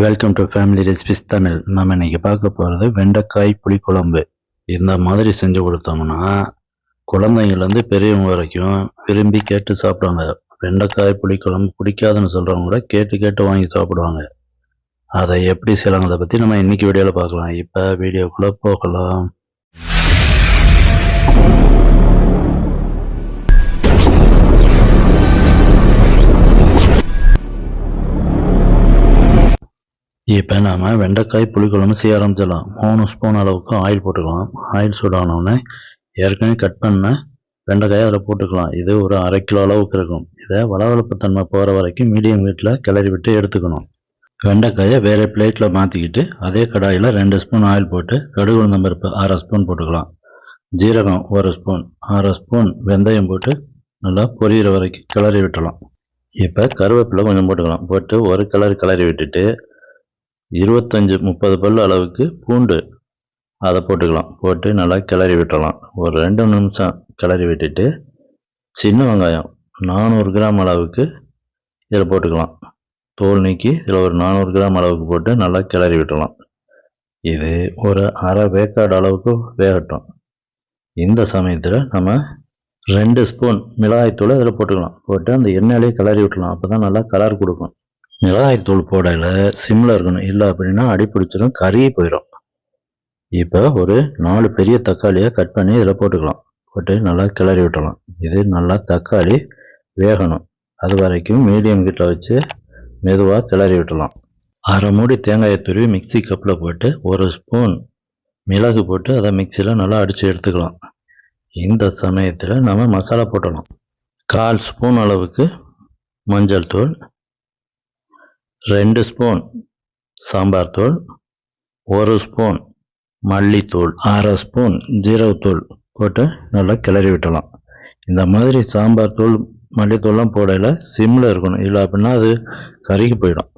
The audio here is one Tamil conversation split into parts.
Welcome to family recipes Tamil. நம்ம இன்னைக்கு பார்க்க போகிறது வெண்டைக்காய் புளி குழம்பு. இந்த மாதிரி செஞ்சு கொடுத்தோம்னா குழந்தைங்கள்லேருந்து பெரியவங்க வரைக்கும் விரும்பி கேட்டு சாப்பிடுவாங்க. வெண்டைக்காய் புளி குழம்பு பிடிக்காதுன்னு சொல்கிறவங்க கூட கேட்டு கேட்டு வாங்கி சாப்பிடுவாங்க. அதை எப்படி செய்யலாங்கிறத பற்றி நம்ம இன்னைக்கு வீடியோவில் பார்க்கலாம். இப்போ வீடியோக்குள்ளே போகலாம். இப்போ நாம் வெண்டைக்காய் புளிக்குழம்பு செய்ய ஆரம்பிச்சிடலாம். 3 ஸ்பூன் அளவுக்கு ஆயில் போட்டுக்கலாம். ஆயில் சூடானோடனே ஏற்கனவே கட் பண்ண வெண்டைக்காயை அதில் போட்டுக்கலாம். இது ஒரு 1/2 கிலோ அளவுக்கு இருக்கும். இதை வளவளப்பு தன்மை போகிற வரைக்கும் மீடியம் ஹீட்டில் கிளறி விட்டு எடுத்துக்கணும். வெண்டைக்காயை வேறு பிளேட்டில் மாற்றிக்கிட்டு அதே கடாயில் 2 ஸ்பூன் ஆயில் போட்டு கடுகு உளுந்தம் பருப்பு 1/2 ஸ்பூன் போட்டுக்கலாம். ஜீரகம் 1 ஸ்பூன், 1/2 ஸ்பூன் வெந்தயம் போட்டு நல்லா பொரியிற வரைக்கும் கிளறி விட்டலாம். இப்போ கருவேப்பிலை கொஞ்சம் போட்டுக்கலாம். போட்டு ஒரு கிளறி விட்டுட்டு 25-30 பல் அளவுக்கு பூண்டு அதை போட்டுக்கலாம். போட்டு நல்லா கிளறி விட்டலாம். ஒரு 2 நிமிஷம் கிளறி விட்டுட்டு சின்ன வெங்காயம் 400 கிராம் அளவுக்கு இதில் போட்டுக்கலாம். தோல் நீக்கி இதில் ஒரு 400 கிராம் அளவுக்கு போட்டு நல்லா கிளறி விட்டலாம். இது ஒரு அரை வேக்காடு அளவுக்கு வேகட்டும். இந்த சமயத்தில் நம்ம 2 ஸ்பூன் மிளகாய்த்தூளை இதில் போட்டுக்கலாம். போட்டு அந்த எண்ணெயிலே கிளறி விட்டலாம். அப்போ தான் நல்லா கலர் கொடுக்கும். மிளகாய்த்தூள் போடையில் சிம்மில் இருக்கணும், இல்லை அப்படின்னா அடி பிடிச்சிடும், கருகி போயிடும். இப்போ ஒரு 4 பெரிய தக்காளியை கட் பண்ணி இதில் போட்டுக்கலாம். போட்டு நல்லா கிளறி விட்டலாம். இது நல்லா தக்காளி வேகணும். அது வரைக்கும் மீடியம் ஹீட்டில் வச்சு மெதுவாக கிளறி விட்டலாம். 1/2 மூடி தேங்காயை துருவி மிக்சி கப்பில் போட்டு 1 ஸ்பூன் மிளகு போட்டு அதை மிக்சியில் நல்லா அடித்து எடுத்துக்கலாம். இந்த சமயத்தில் நம்ம மசாலா போட்டலாம். 1/4 ஸ்பூன் அளவுக்கு மஞ்சள் தூள், 2 ஸ்பூன் சாம்பார் தூள், 1 ஸ்பூன் மல்லித்தூள், 1/2 ஸ்பூன் ஜீரகத்தூள் போட்டு நல்லா கிளறி விட்டலாம். இந்த மாதிரி சாம்பார் தூள் மல்லித்தூள்லாம் போடையில் சிம்மில் இருக்கணும், இல்லை அப்படின்னா அது கருகி போயிடும்.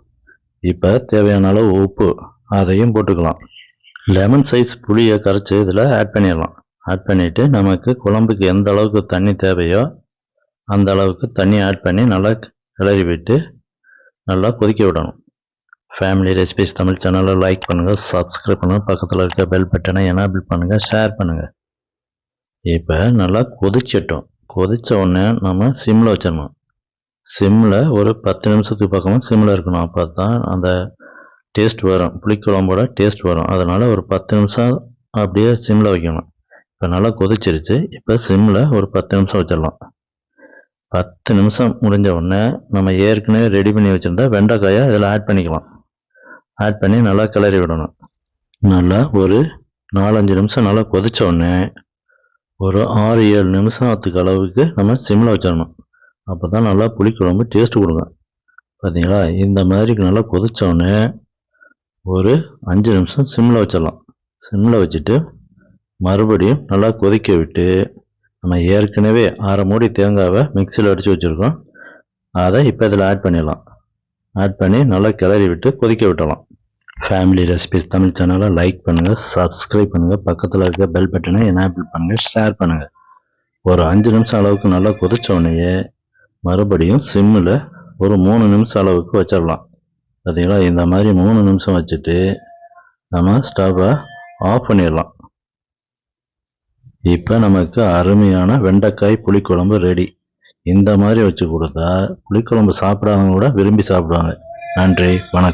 இப்போ தேவையான அளவு உப்பு அதையும் போட்டுக்கலாம். லெமன் சைஸ் புளியை கரைச்சி இதில் ஆட் பண்ணிடலாம். ஆட் பண்ணிவிட்டு நமக்கு குழம்புக்கு எந்த அளவுக்கு தண்ணி தேவையோ அந்த அளவுக்கு தண்ணி ஆட் பண்ணி நல்லா கிளறி விட்டு நல்லா கொதிக்க விடணும். ஃபேமிலி ரெசிபிஸ் தமிழ் சேனலை லைக் பண்ணுங்கள், சப்ஸ்கிரைப் பண்ணுங்கள், பக்கத்தில் இருக்க பெல் பட்டனை எனேபிள் பண்ணுங்கள், ஷேர் பண்ணுங்கள். இப்போ நல்லா கொதிச்சிட்டோம். கொதித்த உடனே நம்ம சிம்மில் வச்சிடணும். சிம்மில் ஒரு 10 நிமிஷத்துக்கு பக்கமாக சிம்மில் இருக்கணும். அப்போ தான் அந்த டேஸ்ட் வரும், புளிக்குழம்போட டேஸ்ட் வரும். அதனால் ஒரு 10 நிமிஷம் அப்படியே சிம்மில் வைக்கணும். இப்போ நல்லா கொதிச்சிருச்சு. இப்போ சிம்மில் ஒரு 10 நிமிஷம் வச்சிடலாம். 10 நிமிஷம் முடிஞ்ச உடனே நம்ம ஏற்கனவே ரெடி பண்ணி வச்சுருந்தா வெண்டைக்காயை இதில் ஆட் பண்ணிக்கலாம். ஆட் பண்ணி நல்லா கிளறி விடணும். நல்லா ஒரு 4-5 நிமிஷம் நல்லா கொதித்த உடனே ஒரு 6-7 நிமிஷத்துக்கு அளவுக்கு நம்ம சிம்மில் வச்சிடணும். அப்போ தான் நல்லா புளிக்குழம்பு டேஸ்ட்டு கொடுக்கும். பார்த்தீங்களா, இந்த மாதிரி நல்லா கொதித்த உடனே ஒரு 5 நிமிஷம் சிம்மில் வச்சிடலாம். சிம்மில் வச்சுட்டு மறுபடியும் நல்லா கொதிக்க விட்டு நம்ம ஏற்கனவே 1/2 மூடி தேங்காவை மிக்சியில் அடித்து வச்சுருக்கோம். அதை இப்போ இதில் ஆட் பண்ணிடலாம். ஆட் பண்ணி நல்லா கிளறி விட்டு கொதிக்க விட்டலாம். ஃபேமிலி ரெசிபிஸ் தமிழ் சேனலை லைக் பண்ணுங்கள், சப்ஸ்கிரைப் பண்ணுங்கள், பக்கத்தில் இருக்க பெல் பட்டனை எனேபிள் பண்ணுங்கள், ஷேர் பண்ணுங்கள். ஒரு 5 நிமிஷம் அளவுக்கு நல்லா கொதித்த உடனே மறுபடியும் சிம்மில் ஒரு 3 நிமிஷம் அளவுக்கு வச்சிடலாம். பார்த்தீங்களா, இந்த மாதிரி 3 நிமிஷம் வச்சுட்டு நம்ம ஸ்டவ்வை ஆஃப் பண்ணிடலாம். இப்போ நமக்கு அருமையான வெண்டைக்காய் புளிக்குழம்பு ரெடி. இந்த மாதிரி வச்சு கொடுத்தா புளிக்குழம்பு சாப்பிடாதவங்க கூட விரும்பி சாப்பிடுவாங்க. நன்றி, வணக்கம்.